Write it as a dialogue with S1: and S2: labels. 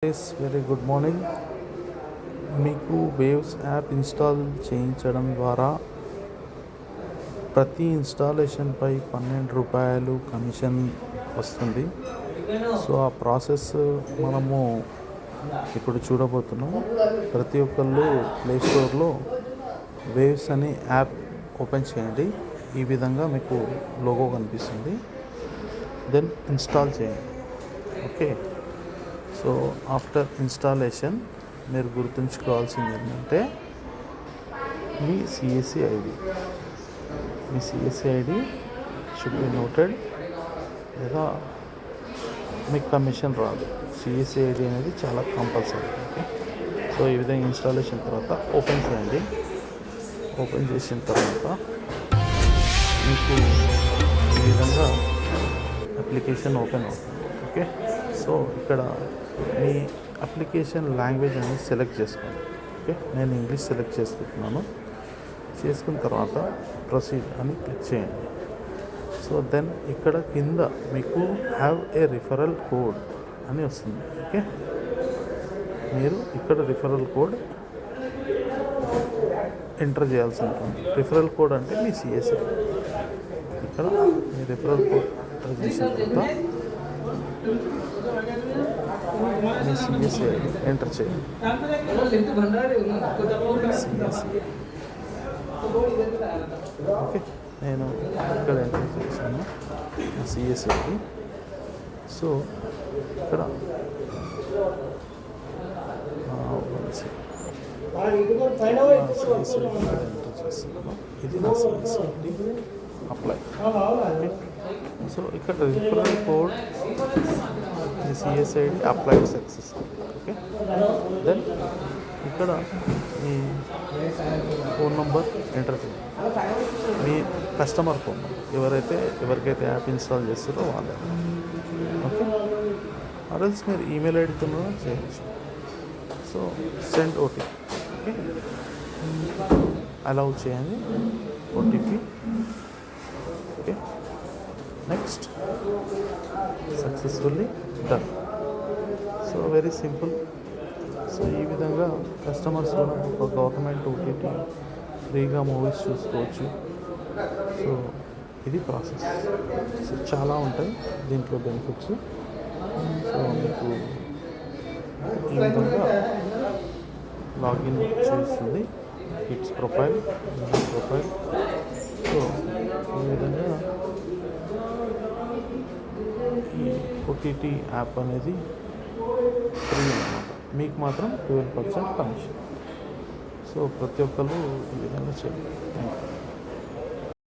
S1: Very good morning. మీకు Waves app install చేయించడం ద్వారా ప్రతి ఇన్స్టాలేషన్పై ₹12 కమిషన్ వస్తుంది. సో ఆ ప్రాసెస్ మనము ఇప్పుడు చూడబోతున్నాం. ప్రతి ఒక్కళ్ళు ప్లేస్టోర్లో వేవ్స్ అని యాప్ ఓపెన్ చేయండి. ఈ విధంగా మీకు లోగో కనిపిస్తుంది. దెన్ ఇన్స్టాల్ చేయండి. ఓకే. సో ఆఫ్టర్ ఇన్స్టాలేషన్ మీరు గుర్తుంచుకోవాల్సింది ఏంటంటే మీ CSC ID should be noted, లేదా మీకు కమిషన్ రాదు. సిఎస్సి ఐడి అనేది చాలా కంపల్సరీ. ఓకే. సో ఈ విధంగా ఇన్స్టాలేషన్ తర్వాత ఓపెన్ చేయండి. ఓపెన్ చేసిన తర్వాత మీకు ఈ విధంగా అప్లికేషన్ ఓపెన్ అవుతుంది. ఓకే. సో ఇక్కడ మీ అప్లికేషన్ లాంగ్వేజ్ అనేది సెలెక్ట్ చేసుకోండి. ఓకే. నేను ఇంగ్లీష్ సెలెక్ట్ చేసుకుంటున్నాను. చేసుకున్న తర్వాత ప్రొసీడ్ అని క్లిక్ చేయండి. సో దెన్ ఇక్కడ కింద మీకు హ్యావ్ ఏ రిఫరల్ కోడ్ అని వస్తుంది. ఓకే. మీరు ఇక్కడ రిఫరల్ కోడ్ ఎంటర్ చేయాల్సి ఉంటుంది. రిఫరల్ కోడ్ అంటే మీ సిఎస్సి. ఇక్కడ మీ రిఫరల్ కోడ్ ఎంటర్ చేసిన తర్వాత మీ సిఎస్సి ఐడి ఎంటర్ చేయండి. సిఎస్సి. ఓకే. నేను ఇక్కడ ఎంటర్ చేశాను నా సిఎస్సి ఐడి. సో ఇక్కడ సిఎస్సి ఎంటర్ చేస్తున్నాను. ఇది నా CSC ID. Apply. Okay. So ఇక్కడ రిఫరల్ కోడ్ మీ CSC ID applied success. Okay. Then ఇక్కడ మీ ఫోన్ నంబర్ ఎంటర్ చేయండి. మీ కస్టమర్ ఫోన్ నంబర్, ఎవరికైతే యాప్ ఇన్స్టాల్ చేస్తారో వాళ్ళే. ఓకే. అదర్స్ మీరు ఈమెయిల్ ఐడితో చేయొచ్చు. So send OTP. Okay. Allow చేయండి OTP. Okay. Next successfully done. So very simple. So ఈ విధంగా కస్టమర్స్ కూడా ఒక గవర్నమెంట్ ఓటీటీ ఫ్రీగా మూవీస్ చూసుకోవచ్చు. సో ఇది ప్రాసెస్. సో చాలా ఉంటాయి దీంట్లో బెనిఫిట్స్. సో మీకు ఈ విధంగా లాగిన్ చేస్తుంది. Kids profile. సో ఈ విధంగా ఈ ఓటీటీ యాప్ అనేది ఫ్రీ అన్నమాట. మీకు మాత్రం 12% కమిషన్. సో ప్రతి ఒక్కరు ఈ విధంగా చేయండి. Thank you.